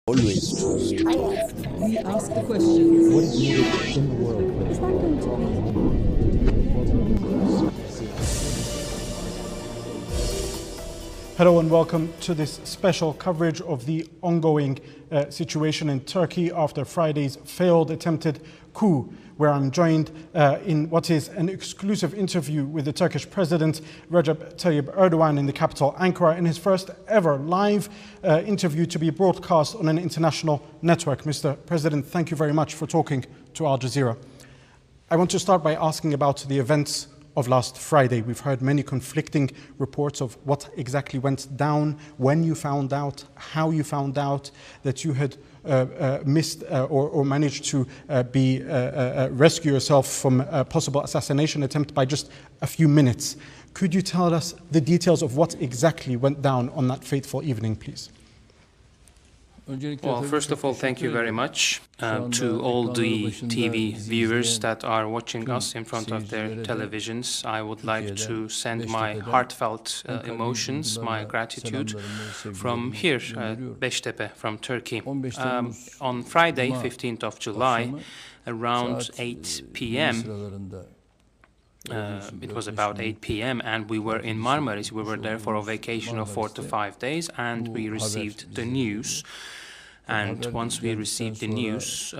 Always choose. We ask the questions. What is needed in the world? Hello and welcome to this special coverage of the ongoing situation in Turkey after Friday's failed attempted coup, where I'm joined in what is an exclusive interview with the Turkish President Recep Tayyip Erdogan in the capital Ankara, in his first ever live interview to be broadcast on an international network. Mr. President, thank you very much for talking to Al Jazeera. I want to start by asking about the events of last Friday. We've heard many conflicting reports of what exactly went down, when you found out, how you found out that you had missed or managed to rescue yourself from a possible assassination attempt by just a few minutes. Could you tell us the details of what exactly went down on that fateful evening, please? Well, first of all, thank you very much to all the TV viewers that are watching us in front of their televisions. I would like to send my heartfelt emotions, my gratitude from here, Beştepe, from Turkey. On Friday, 15th of July, around 8 p.m., it was about 8 p.m. and we were in Marmaris. We were there for a vacation of 4 to 5 days, and we received the news. And once we received the news,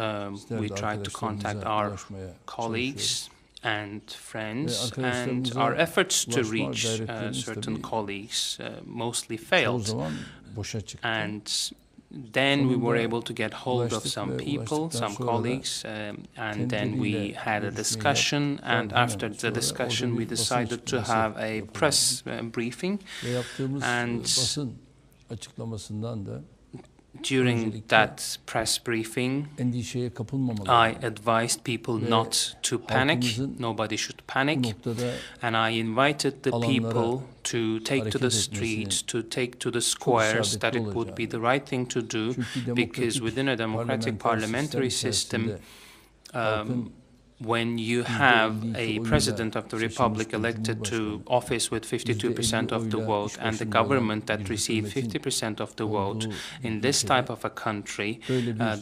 we tried to contact our colleagues and friends, and our efforts to reach certain colleagues mostly failed. And then we were able to get hold of some people, some colleagues, and then we had a discussion, and after the discussion we decided to have a press briefing, and during that press briefing, I advised people not to panic, nobody should panic, and I invited the people to take to the streets, to take to the squares, that it would be the right thing to do, because within a democratic parliamentary system, when you have a president of the republic elected to office with 52% of the vote and the government that received 50% of the vote, in this type of a country,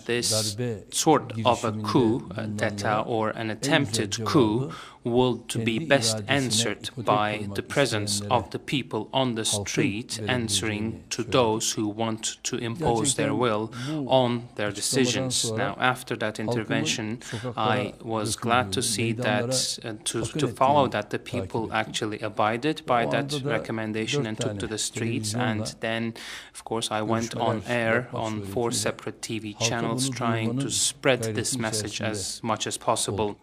this sort of a coup d'etat or an attempted coup will be best answered by the presence of the people on the street, answering to those who want to impose their will on their decisions. Now, after that intervention, I was glad to see that, to follow that the people actually abided by that recommendation and took to the streets. And then, of course, I went on air on 4 separate TV channels trying to spread this message as much as possible.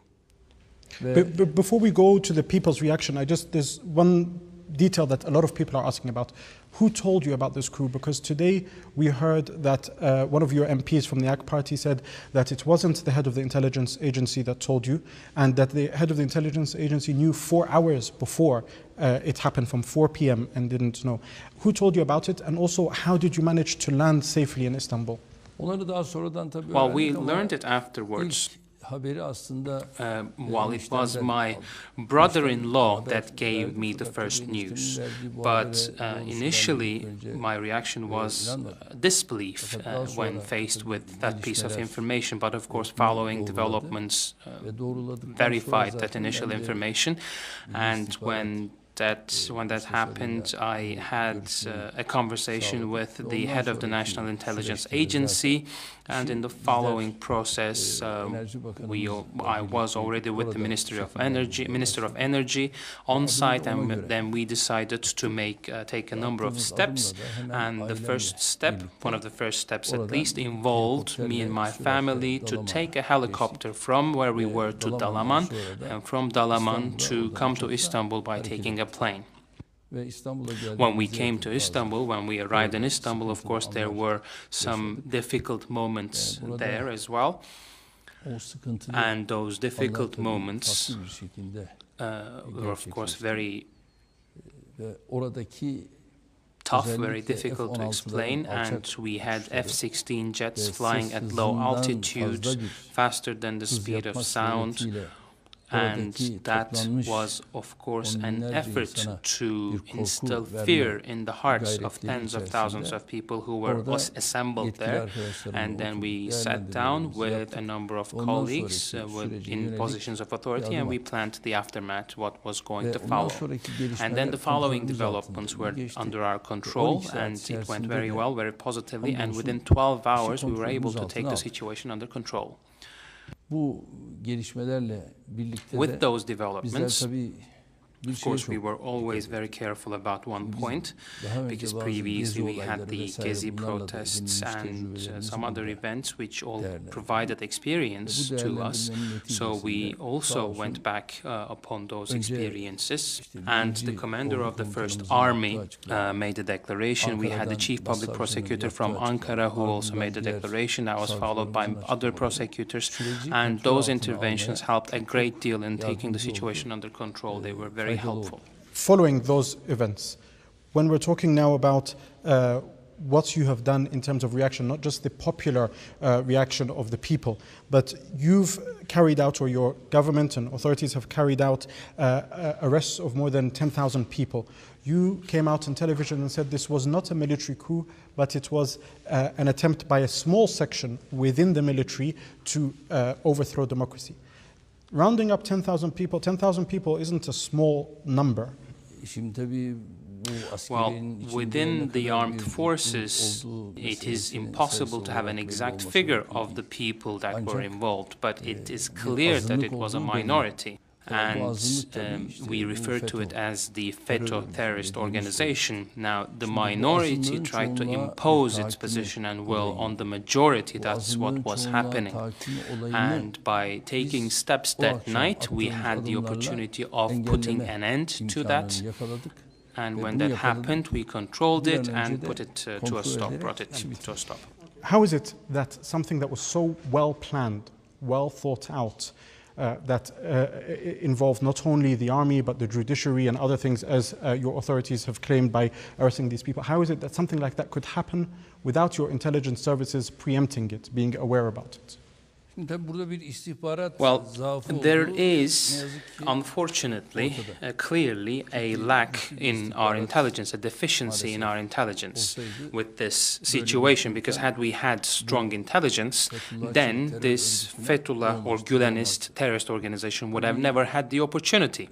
But before we go to the people's reaction, there's one detail that a lot of people are asking about. Who told you about this coup? Because today we heard that one of your MPs from the AK party said that it wasn't the head of the intelligence agency that told you, and that the head of the intelligence agency knew 4 hours before it happened, from 4 p.m. and didn't know. Who told you about it? And also, how did you manage to land safely in Istanbul? Well, we learned it afterwards. While it was my brother-in-law that gave me the first news, but initially my reaction was disbelief when faced with that piece of information, but of course following developments verified that initial information, and when that happened, I had a conversation with the head of the National Intelligence Agency, and in the following process, I was already with the Minister of Energy on site, and then we decided to take a number of steps. And the first step, one of the first steps at least, involved me and my family to take a helicopter from where we were to Dalaman, and from Dalaman to come to Istanbul by taking a plane. When we came to Istanbul, when we arrived in Istanbul, of course, there were some difficult moments there as well. And those difficult moments were, of course, very tough, very difficult to explain, and we had F-16 jets flying at low altitude, faster than the speed of sound, And that was, of course, an effort to instill fear in the hearts of tens of thousands of people who were assembled there. And then we sat down with a number of colleagues in positions of authority, and we planned the aftermath, what was going to follow. And then the following developments were under our control, and it went very well, very positively, and within 12 hours we were able to take the situation under control. With those developments, of course, we were always very careful about one point, because previously we had the Gezi protests and some other events which all provided experience to us. So we also went back upon those experiences, and the commander of the First Army made a declaration. We had the chief public prosecutor from Ankara who also made a declaration that was followed by other prosecutors, and those interventions helped a great deal in taking the situation under control. They were very helpful. Following those events, when we're talking now about what you have done in terms of reaction, not just the popular reaction of the people, but you've carried out, or your government and authorities have carried out arrests of more than 10,000 people. You came out on television and said this was not a military coup, but it was an attempt by a small section within the military to overthrow democracy. Rounding up 10,000 people isn't a small number. Well, within the armed forces, it is impossible to have an exact figure of the people that were involved, but it is clear that it was a minority. And we refer to it as the FETÖ terrorist organization. Now, the minority tried to impose its position and will on the majority. That's what was happening. And by taking steps that night, we had the opportunity of putting an end to that. And when that happened, we controlled it and put it to a stop, brought it to a stop. How is it that something that was so well planned, well thought out, that involved not only the army but the judiciary and other things, as your authorities have claimed by arresting these people, how is it that something like that could happen without your intelligence services preempting it, being aware about it? Well, there is, unfortunately, clearly a lack in our intelligence, a deficiency in our intelligence with this situation, because had we had strong intelligence, then this Fethullah or Gülenist terrorist organization would have never had the opportunity.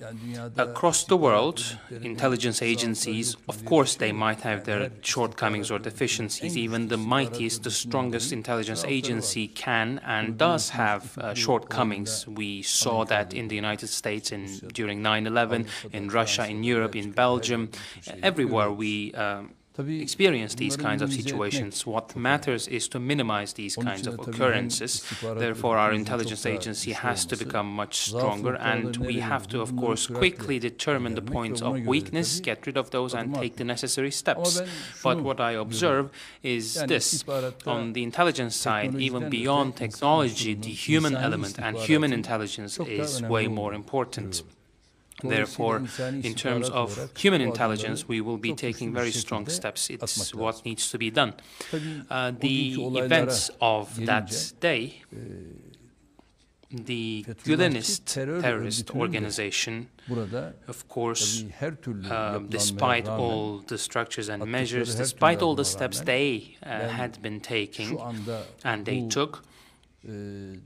Across the world, intelligence agencies, of course, they might have their shortcomings or deficiencies. Even the mightiest, the strongest intelligence agency can and does have shortcomings. We saw that in the United States during 9/11, in Russia, in Europe, in Belgium. Everywhere we experience these kinds of situations. What matters is to minimize these kinds of occurrences. Therefore, our intelligence agency has to become much stronger, and we have to, of course, quickly determine the points of weakness, get rid of those, and take the necessary steps. But what I observe is this. On the intelligence side, even beyond technology, the human element and human intelligence is way more important. Therefore, in terms of human intelligence, we will be taking very strong steps. It's what needs to be done. The events of that day, the Gülenist terrorist organization, of course, despite all the structures and measures, despite all the steps they had been taking and they took,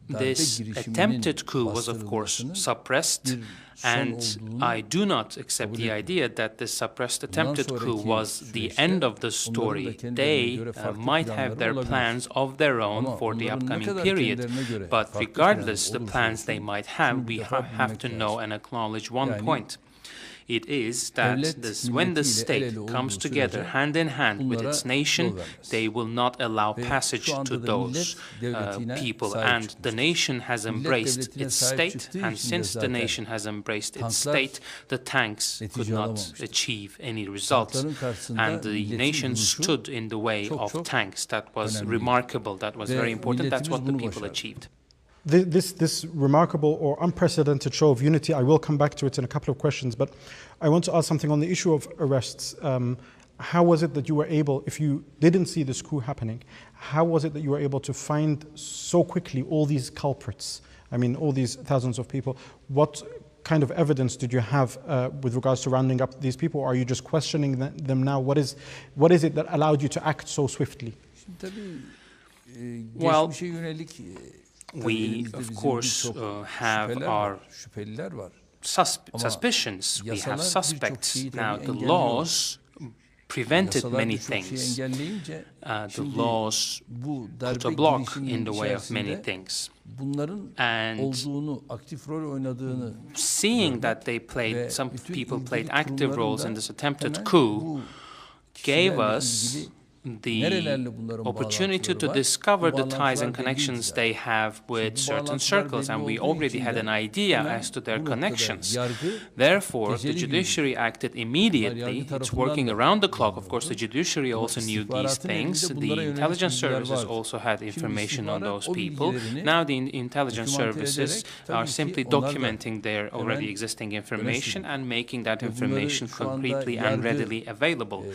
this attempted coup was, of course, suppressed, and I do not accept the idea that this suppressed attempted coup was the end of the story. They might have their plans of their own for the upcoming period, but regardless the plans they might have, we have to know and acknowledge one point. It is that when the state comes together hand in hand with its nation, they will not allow passage to those people. And the nation has embraced its state, and since the nation has embraced its state, the tanks could not achieve any result. And the nation stood in the way of tanks. That was remarkable, that was very important, that's what the people achieved. This remarkable or unprecedented show of unity, I will come back to it in a couple of questions, but I want to ask something on the issue of arrests. how was it that you were able, if you didn't see this coup happening, how was it that you were able to find so quickly all these culprits? I mean, all these thousands of people. What kind of evidence did you have with regards to rounding up these people? Or are you just questioning them now? What is it that allowed you to act so swiftly? Well, we, of course, have our suspicions. We have suspects. Now, the laws prevented many things. The laws put a block in the way of many things. And seeing that some people played active roles in this attempted coup gave us the opportunity to discover the ties and connections they have with certain circles, and we already had an idea as to their connections. Therefore, the judiciary acted immediately. It's working around the clock. Of course, the judiciary also knew these things. The intelligence services also had information on those people. Now the intelligence services are simply documenting their already existing information and making that information concretely and readily available.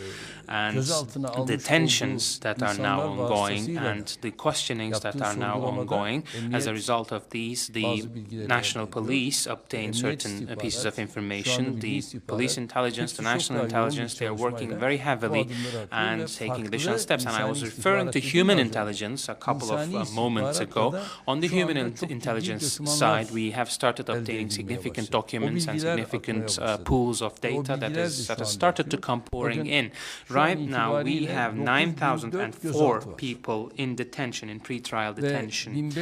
And the tensions that are now ongoing and the questionings that are now ongoing, as a result of these, the national police obtained certain pieces of information. The police intelligence, the national intelligence, they are working very heavily and taking additional steps. And I was referring to human intelligence a couple of moments ago. On the human intelligence side, we have started obtaining significant documents and significant pools of data that has started to come pouring in. Right now, we have 9,004 people in detention, in pre-trial detention,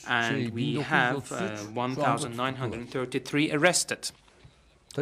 and we have 1,933 arrested.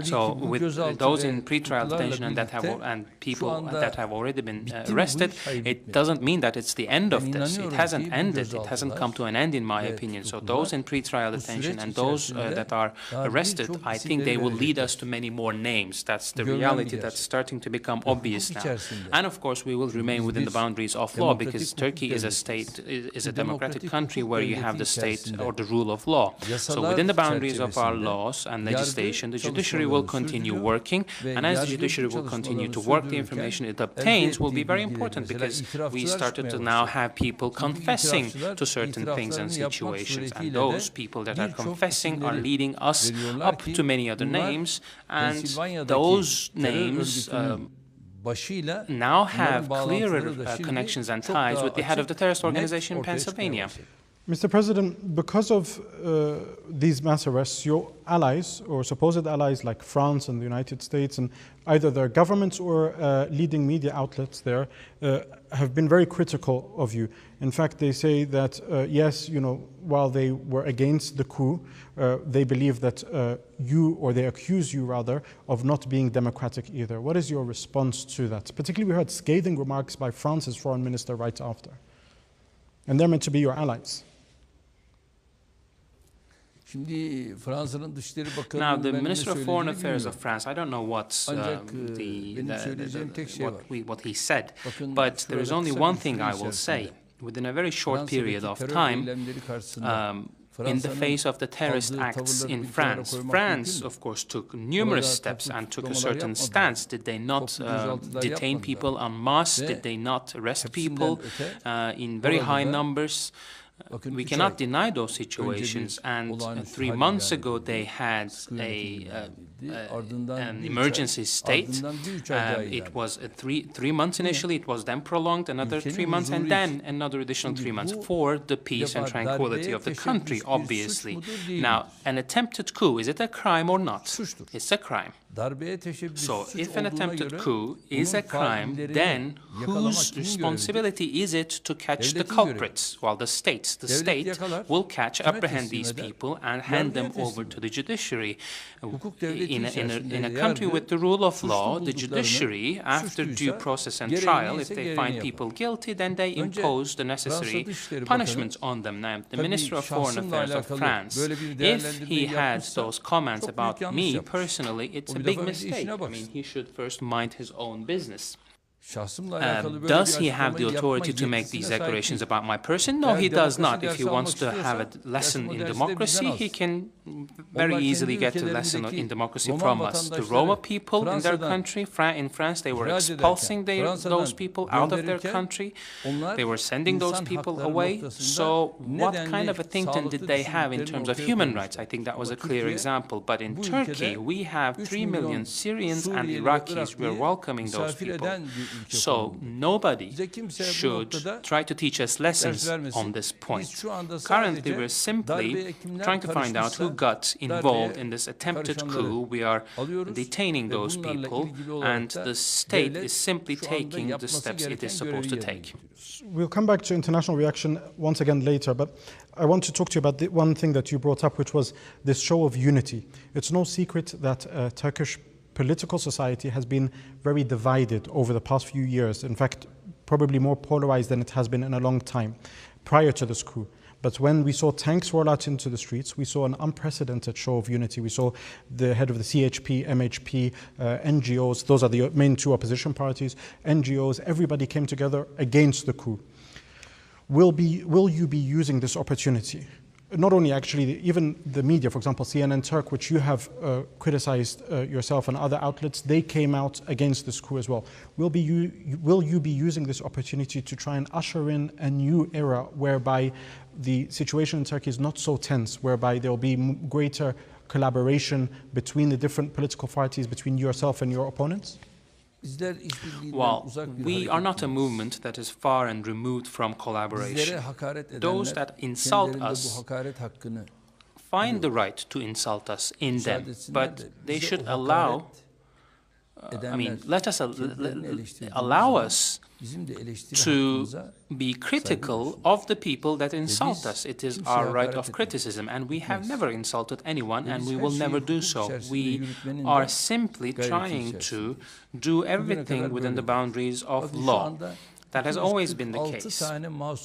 So with those in pre-trial detention and people that have already been arrested, it doesn't mean that it's the end of this. It hasn't ended. It hasn't come to an end, in my opinion. So those in pre-trial detention and those that are arrested, I think they will lead us to many more names. That's the reality that's starting to become obvious now. And of course, we will remain within the boundaries of law, because Turkey is a state, is a democratic country where you have the state or the rule of law. So within the boundaries of our laws and legislation, the judiciary will continue working, and as the judiciary will continue to work, the information it obtains will be very important, because we started to now have people confessing to certain things and situations, and those people that are confessing are leading us up to many other names, and those names now have clearer connections and ties with the head of the terrorist organization in Pennsylvania. Mr. President, because of these mass arrests, your allies, or supposed allies like France and the United States, and either their governments or leading media outlets there, have been very critical of you. In fact, they say that, yes, you know, while they were against the coup, they believe that you, or they accuse you rather, of not being democratic either. What is your response to that? Particularly, we heard scathing remarks by France's foreign minister right after. And they're meant to be your allies. Now, the Minister of Foreign Affairs of France, I don't know what he said, but there is only one thing I will say. Within a very short period of time, in the face of the terrorist acts in France, France, of course, took numerous steps and took a certain stance. Did they not detain people en masse? Did they not arrest people in very high numbers? We cannot deny those situations, and 3 months ago they had an emergency state. It was 3 months initially, it was then prolonged another 3 months, and then another additional 3 months for the peace and tranquility of the country, obviously. Now, an attempted coup, is it a crime or not? It's a crime. So if an attempted coup is a crime, then whose responsibility is it to catch the culprits? Well, the state will apprehend these people and hand them over to the judiciary. In a country with the rule of law, the judiciary, after due process and trial, if they find people guilty, then they impose the necessary punishments on them. Now, the Minister of Foreign Affairs of France, if he had those comments about me personally, it's a big mistake. I mean, he should first mind his own business. Does he have the authority to make these declarations about my person? No, he does not. If he wants to have a lesson in democracy, he can very easily get a lesson in democracy from us. The Roma people in their country, in France, they were expulsing those people out of their country. They were sending those people away. So what kind of a thinking did they have in terms of human rights? I think that was a clear example. But in Turkey, we have 3 million Syrians and Iraqis. We're welcoming those people. So nobody should try to teach us lessons on this point. Currently, we're simply trying to find out who got involved in this attempted coup. We are detaining those people, and the state is simply taking the steps it is supposed to take. We'll come back to international reaction once again later, but I want to talk to you about the one thing that you brought up, which was this show of unity. It's no secret that Turkish political society has been very divided over the past few years. In fact, probably more polarized than it has been in a long time prior to this coup. But when we saw tanks roll out into the streets, we saw an unprecedented show of unity. We saw the head of the CHP, MHP, NGOs, those are the main two opposition parties, NGOs, everybody came together against the coup. Will you be using this opportunity? Not only actually, even the media, for example, CNN Turk, which you have criticized yourself and other outlets, they came out against this coup as well. Will you be using this opportunity to try and usher in a new era whereby the situation in Turkey is not so tense, whereby there will be greater collaboration between the different political parties, between yourself and your opponents? Well, we are not a movement that is far and removed from collaboration. Those that insult us find the right to insult us in them, but they should allow, allow us to be critical of the people that insult us. It is our right of criticism, and we have never insulted anyone, and we will never do so. We are simply trying to do everything within the boundaries of law. That has always been the case.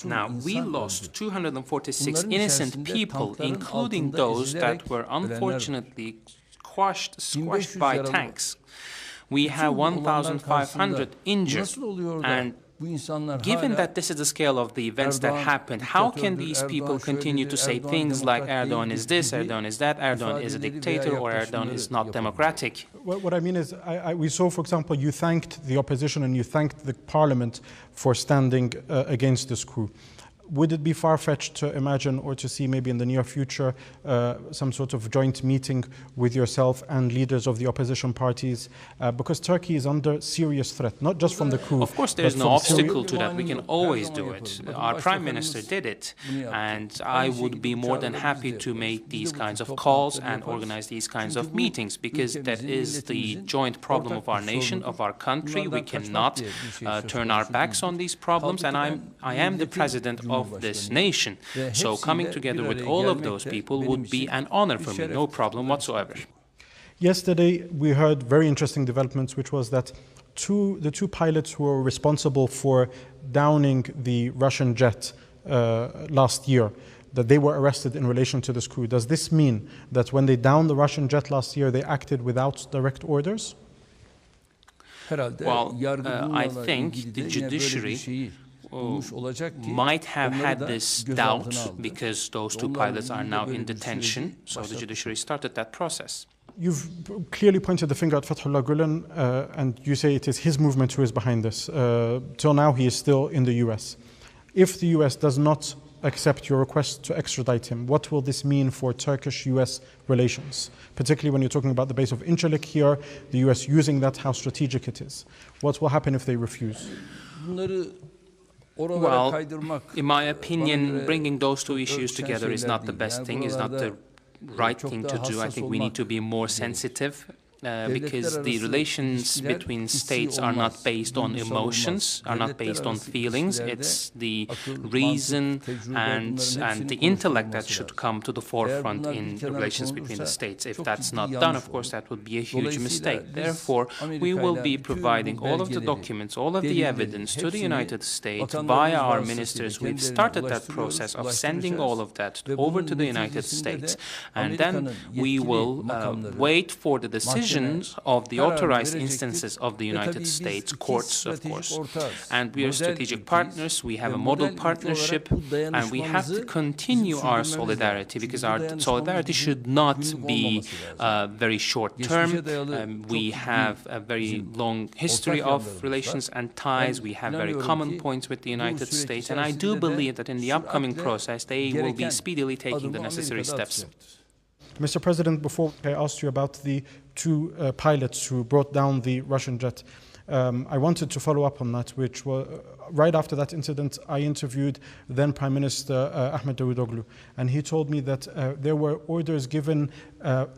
Now, we lost 246 innocent people, including those that were unfortunately squashed by tanks. We have 1,500 injured, and given that this is the scale of the events that happened, how can these people continue to say things like Erdogan is this, Erdogan is that, Erdogan is a dictator, or Erdogan is not democratic? What I mean is, we saw, for example, you thanked the opposition and you thanked the parliament for standing against this coup. Would it be far-fetched to imagine or to see maybe in the near future some sort of joint meeting with yourself and leaders of the opposition parties? Because Turkey is under serious threat, not just from the coup. Of course, there is no obstacle to that. We can always do it. Our Prime Minister did it. And I would be more than happy to make these kinds of calls and organize these kinds of meetings, because that is the joint problem of our nation, of our country. We cannot turn our backs on these problems. And I am the president of this nation. So coming together with all of those people would be an honor for me, no problem whatsoever. Yesterday, we heard very interesting developments, which was that the two pilots who were responsible for downing the Russian jet last year, that they were arrested in relation to this coup. Does this mean that when they downed the Russian jet last year, they acted without direct orders? Well, I think the judiciary might have had this doubt because those two pilots are now in detention, so the judiciary started that process. You've clearly pointed the finger at Fethullah Gulen, and you say it is his movement who is behind this. Till now, he is still in the US. If the US does not accept your request to extradite him, what will this mean for Turkish-US relations? Particularly when you're talking about the base of Incirlik here, the US using that, how strategic it is. What will happen if they refuse? Well, in my opinion, bringing those two issues together is not the best thing, is not the right thing to do. I think we need to be more sensitive because the relations between states are not based on emotions, are not based on feelings. It's the reason and the intellect that should come to the forefront in the relations between the states. If that's not done, of course, that would be a huge mistake. Therefore, we will be providing all of the documents, all of the evidence to the United States via our ministers. We've started that process of sending all of that over to the United States, and then we will wait for the decision decisions of the authorized instances of the United States courts, of course. And we are strategic partners, we have a model partnership, and we have to continue our solidarity, because our solidarity should not be very short-term. We have a very long history of relations and ties. We have very common points with the United States, and I do believe that in the upcoming process they will be speedily taking the necessary steps. Mr. President, before I asked you about the two pilots who brought down the Russian jet, I wanted to follow up on that, which was right after that incident, I interviewed then Prime Minister Ahmed Davutoglu, and he told me that there were orders given,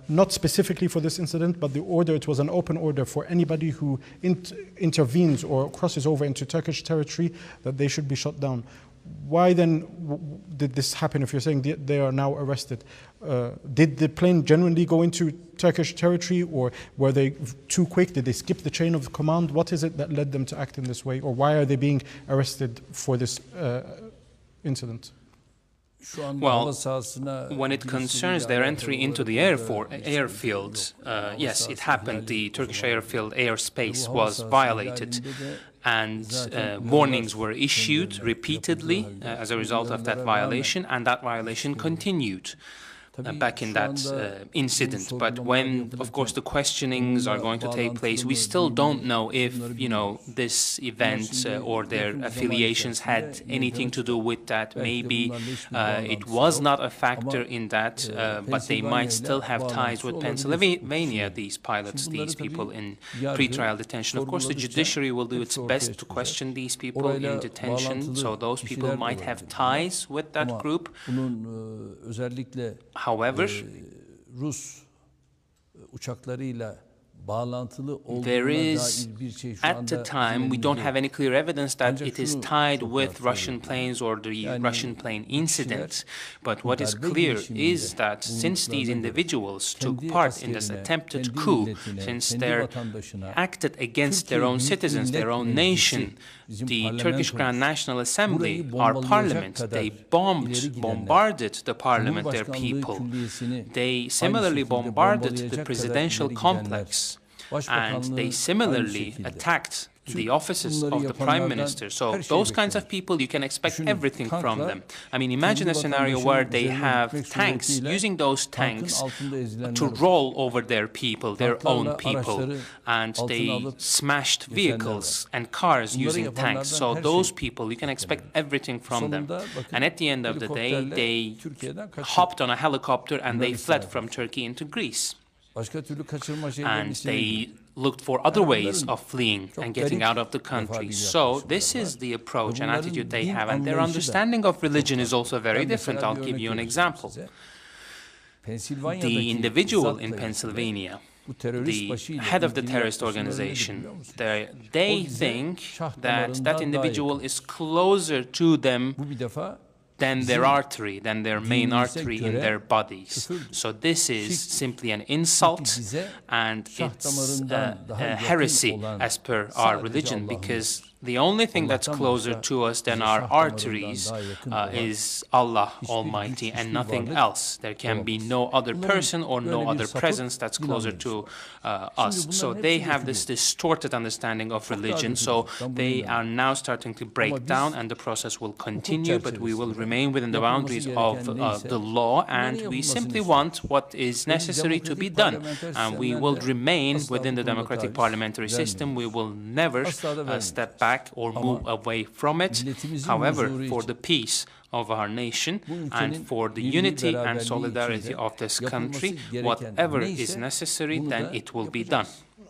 not specifically for this incident, but the order, it was an open order for anybody who intervenes or crosses over into Turkish territory, that they should be shot down. Why then did this happen if you're saying they are now arrested? Did the plane genuinely go into Turkish territory, or were they too quick? Did they skip the chain of command? What is it that led them to act in this way, or why are they being arrested for this incident? Well, when it concerns their entry into the airfield, yes, it happened. The Turkish airfield airspace was violated, and warnings were issued repeatedly as a result of that violation, and that violation continued back in that incident. But when, of course, the questionings are going to take place, we still don't know if, this event or their affiliations had anything to do with that. Maybe it was not a factor in that, but they might still have ties with Pennsylvania, these pilots, these people in pretrial detention. Of course, the judiciary will do its best to question these people in detention, so those people might have ties with that group. However, there is, at the time, we don't have any clear evidence that it is tied with Russian planes or the Russian plane incident. But what is clear is that since these individuals took part in this attempted coup, since they acted against their own citizens, their own nation, the Turkish Grand National Assembly, our parliament, they bombarded the parliament, their people. They similarly bombarded the presidential complex, and they similarly attacked the offices of the Prime Minister. So those kinds of people, you can expect everything from them. I mean, imagine a scenario where they have tanks, using those tanks to roll over their people, their own people, and they smashed vehicles and cars using tanks. So those people, you can expect everything from them. And at the end of the day, they hopped on a helicopter and they fled from Turkey into Greece. And they looked for other ways of fleeing and getting out of the country. So this is the approach and attitude they have, and their understanding of religion is also very different. I'll give you an example. The individual in Pennsylvania, the head of the terrorist organization, they think that that individual is closer to them than their artery, than their main artery in their bodies. So this is simply an insult, and it's a heresy as per our religion, because the only thing that's closer to us than our arteries is Allah Almighty and nothing else. There can be no other person or no other presence that's closer to us. So they have this distorted understanding of religion. So they are now starting to break down, and the process will continue, but we will remain within the boundaries of the law, and we simply want what is necessary to be done. And we will remain within the democratic parliamentary system. We will never step back or move away from it. However, for the peace of our nation and for the unity and solidarity of this country, whatever is necessary, then it will be done.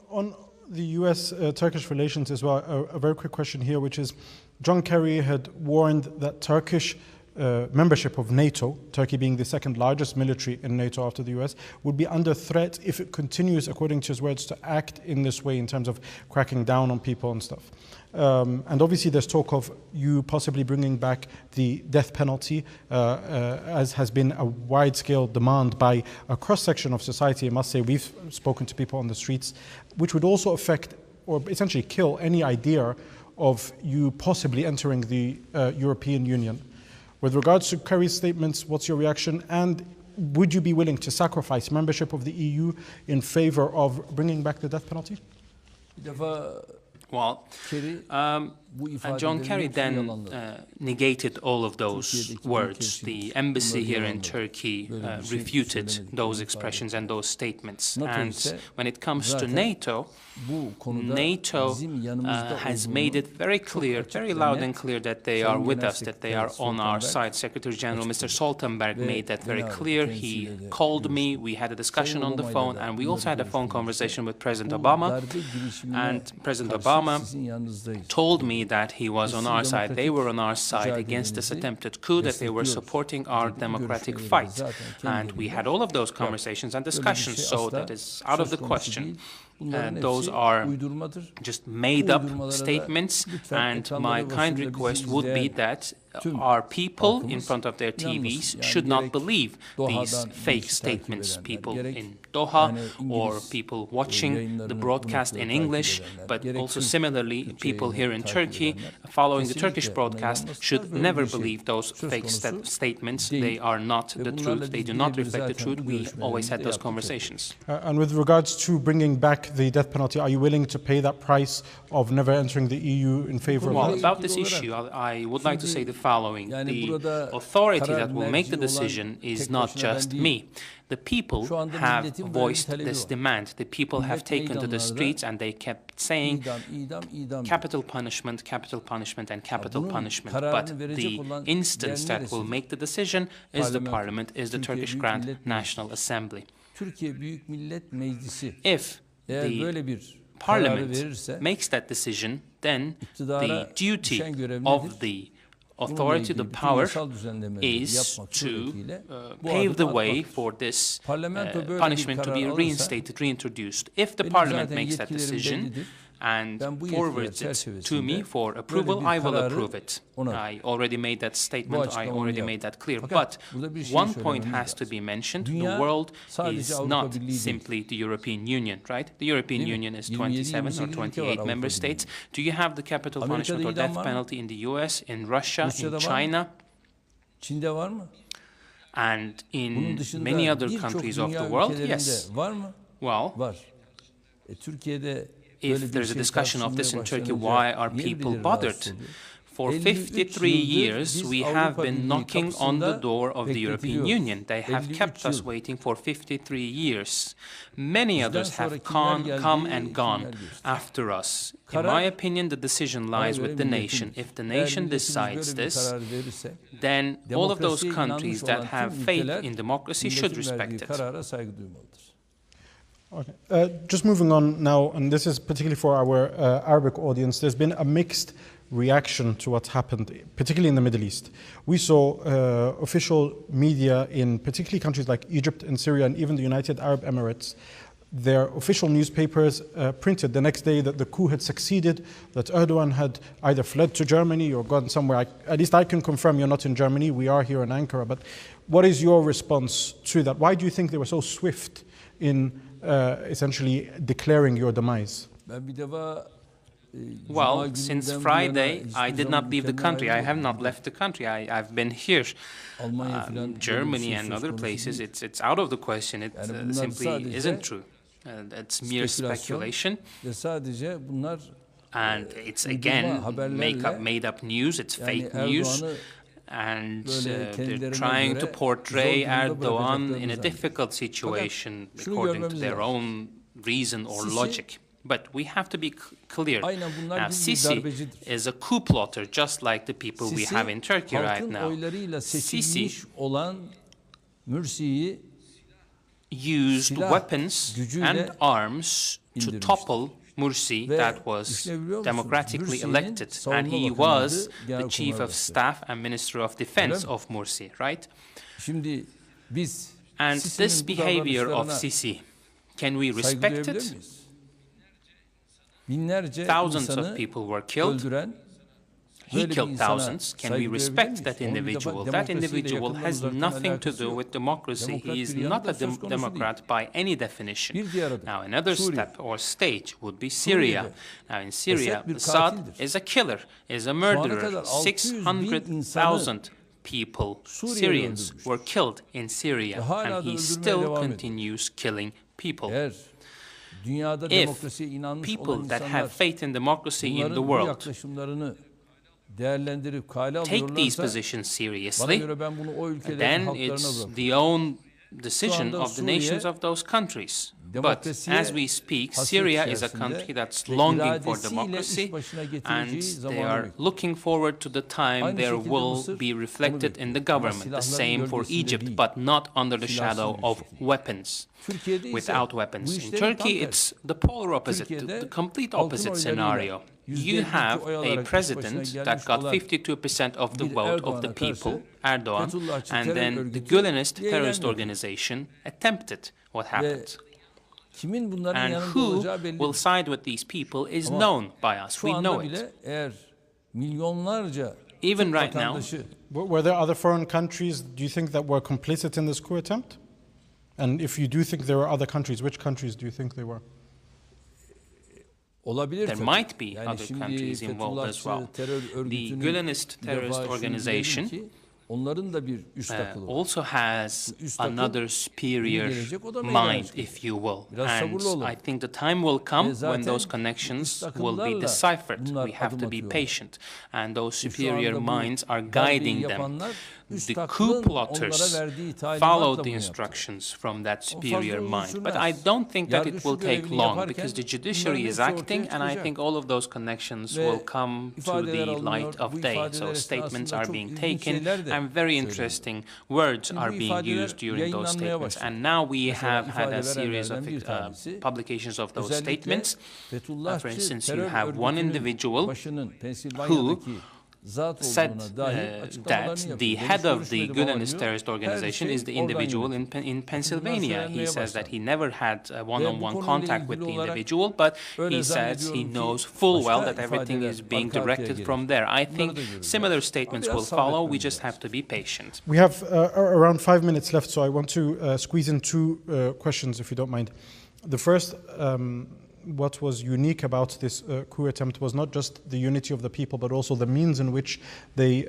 On the US-Turkish relations as well, a very quick question here, which is, John Kerry had warned that Turkish membership of NATO, Turkey being the second largest military in NATO after the US, would be under threat if it continues, according to his words, to act in this way in terms of cracking down on people and stuff. And obviously there's talk of you possibly bringing back the death penalty, as has been a wide-scale demand by a cross-section of society. I must say, we've spoken to people on the streets, which would also affect or essentially kill any idea of you possibly entering the European Union. With regards to Kerry's statements, what's your reaction? And would you be willing to sacrifice membership of the EU in favor of bringing back the death penalty? Well, John Kerry then negated all of those words. The embassy here in Turkey refuted those expressions and those statements. And when it comes to NATO, NATO has made it very clear, very loud and clear, that they are with us, that they are on our side. Secretary General Mr. Stoltenberg made that very clear. He called me, we had a discussion on the phone, and we also had a phone conversation with President Obama. And President Obama told me that he was on our side, they were on our side against this attempted coup, that they were supporting our democratic fight. And we had all of those conversations and discussions, so that is out of the question. Those are just made-up statements, and my kind request would be that our people in front of their TVs should not believe these fake statements, people in Doha or people watching the broadcast in English, but also similarly people here in Turkey following the Turkish broadcast should never believe those fake statements. They are not the truth, they do not reflect the truth. We always had those conversations. And with regards to bringing back the death penalty, are you willing to pay that price of never entering the EU in favor of Well, about this issue, I would like to say the following. The authority that will make the decision is not just me. The people have voiced this demand. The people have taken to the streets and they kept saying capital punishment, and capital punishment. But the instance that will make the decision is the parliament, is the Turkish Grand National Assembly. If the parliament makes that decision, then the duty of the authority, the power, is to pave the way for this punishment to be reinstated, reintroduced. If the parliament makes that decision and forwards it to me for approval, I will approve it. I already made that statement, I already made that clear. But one point has to be mentioned: the world is not simply the European Union, right? The European Union is 27 or 28 member states. Do you have the capital punishment or death penalty in the US, in Russia, in China? And in many other countries of the world? Yes. Well, if there's a discussion of this in Turkey, why are people bothered? For 53 years, we have been knocking on the door of the European Union. They have kept us waiting for 53 years. Many others have come and gone after us. In my opinion, the decision lies with the nation. If the nation decides this, then all of those countries that have faith in democracy should respect it. Okay. Just moving on now, and this is particularly for our Arabic audience, there's been a mixed reaction to what's happened, particularly in the Middle East. We saw official media in particularly countries like Egypt and Syria and even the United Arab Emirates. Their official newspapers printed the next day that the coup had succeeded, that Erdogan had either fled to Germany or gone somewhere. At least I can confirm you're not in Germany. We are here in Ankara. But what is your response to that? Why do you think they were so swift in essentially declaring your demise? Well, since Friday, I did not leave the country. I have not left the country. I've been here. Germany and other places, it's out of the question. It simply isn't true. It's mere speculation. And it's, again, made-up news. It's fake news. And they're trying to portray Erdogan in a difficult situation according to their own reason or logic. But we have to be clear. Now, Sisi is a coup plotter, just like the people we have in Turkey right now. Sisi used weapons and arms to topple Mursi, that was democratically elected, and he was the chief of staff and minister of defense of Mursi, right? And this behavior of Sisi, can we respect it? Thousands of people were killed. He killed thousands. Can we respect that individual? That individual has nothing to do with democracy. He is not a democrat by any definition. Now, another step or stage would be Syria. Now, in Syria, Assad is a killer, is a murderer. 600,000 people, Syrians, were killed in Syria, and he still continues killing people. If people that have faith in democracy in the world take these positions seriously, then it's the own decision of the nations of those countries. But as we speak, Syria is a country that's longing for democracy, and they are looking forward to the time their will be reflected in the government. The same for Egypt, but not under the shadow of weapons, without weapons. In Turkey, it's the polar opposite, the complete opposite scenario. You have a president that got 52% of the vote of the people, Erdogan, and then the Gülenist terrorist organization attempted what happened. And who will side with these people is known by us. We know it. Even right now. Were there other foreign countries, do you think, that were complicit in this coup attempt? And if you do think there were other countries, which countries do you think they were? There might be other countries involved as well. The Gülenist terrorist organization also has another superior mind, if you will. And I think the time will come when those connections will be deciphered. We have to be patient. And those superior minds are guiding them. The coup plotters followed the instructions from that superior mind. But I don't think that it will take long, because the judiciary is acting, and I think all of those connections will come to the light of day. So statements are being taken, and very interesting words are being used during those statements. And now we have had a series of publications of those statements. For instance, you have one individual who said that the head of the Gülenist terrorist organization is the individual in Pennsylvania. He says that he never had one-on-one contact with the individual, but he says he knows full well that everything is being directed from there. I think similar statements will follow. We just have to be patient. We have around 5 minutes left, so I want to squeeze in two questions, if you don't mind. The first, what was unique about this coup attempt was not just the unity of the people, but also the means in which they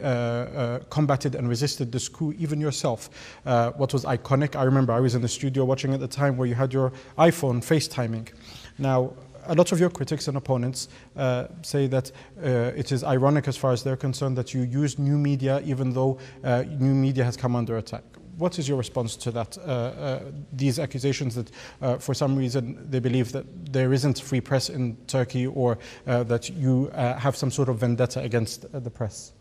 combated and resisted this coup, even yourself. What was iconic, I remember I was in the studio watching at the time where you had your iPhone FaceTiming. Now, a lot of your critics and opponents say that it is ironic, as far as they're concerned, that you used new media even though new media has come under attack. What is your response to that? These accusations that for some reason they believe that there isn't free press in Turkey, or that you have some sort of vendetta against the press?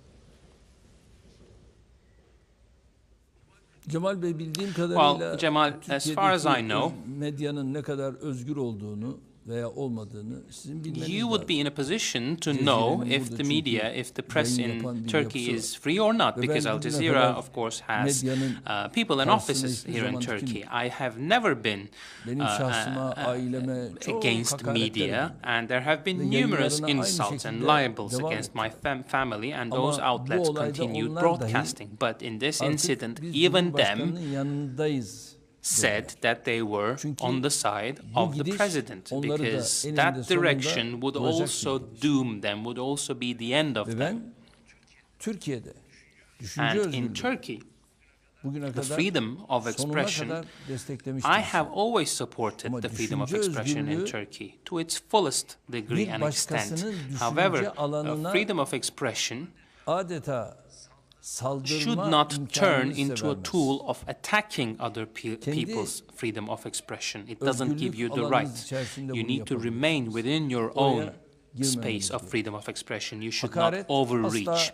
Well, Cemal, as far as I know, you would be in a position to know if the media, if the press in Turkey is free or not, because Al Jazeera, of course, has people and offices here in Turkey. I have never been against media, and there have been numerous insults and libels against my family, and those outlets continued broadcasting. But in this incident, even them said that they were on the side of the president, because that direction would also doom them, would also be the end of them. And in Turkey, the freedom of expression, I have always supported the freedom of expression in Turkey to its fullest degree and extent. However, freedom of expression should not turn into a tool of attacking other people's freedom of expression. It doesn't give you the right. You need to remain within your own space of freedom of expression. You should not overreach.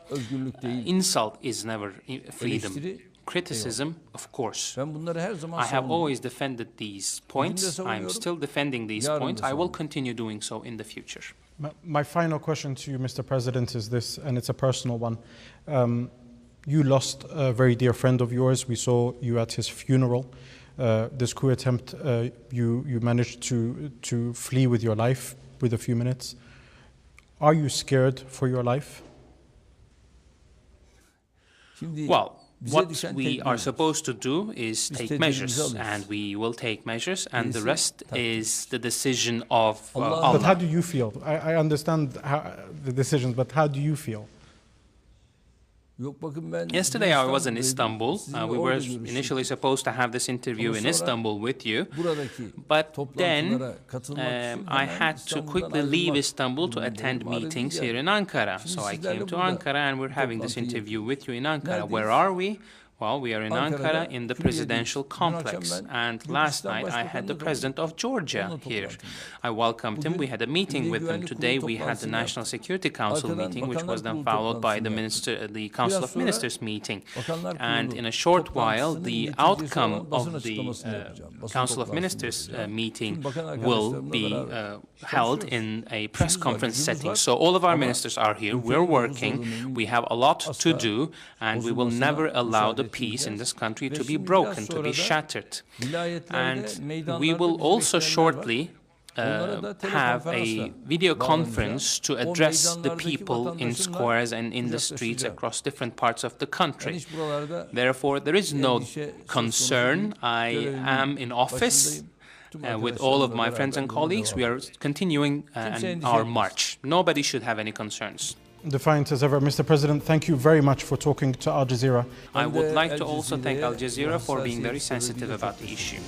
Insult is never freedom. Criticism, of course. I have always defended these points. I'm still defending these points. I will continue doing so in the future. My final question to you, Mr. President, is this, and it's a personal one. You lost a very dear friend of yours. We saw you at his funeral. This coup attempt, you managed to flee with your life with a few minutes. Are you scared for your life? Well, what we are supposed to do is take measures, and we will take measures, and the rest is the decision of Allah. But how do you feel? I understand the decisions, but how do you feel? Yesterday I was in Istanbul. We were initially supposed to have this interview in Istanbul with you, but then I had to quickly leave Istanbul to attend meetings here in Ankara. So I came to Ankara and we're having this interview with you in Ankara. Where are we? Well, we are in Ankara in the presidential complex, and last night I had the president of Georgia here. I welcomed him. We had a meeting with him. Today we had the National Security Council meeting, which was then followed by the Council of Ministers meeting. And in a short while, the outcome of the Council of Ministers meeting will be held in a press conference setting. So all of our ministers are here. We're working. We have a lot to do, and we will never allow the peace in this country to be broken, to be shattered. And we will also shortly have a video conference to address the people in squares and in the streets across different parts of the country. Therefore, there is no concern. I am in office with all of my friends and colleagues. We are continuing our march. Nobody should have any concerns. Defiant as ever. Mr. President, thank you very much for talking to Al Jazeera. I would like to also thank Al Jazeera for being very sensitive about the issue.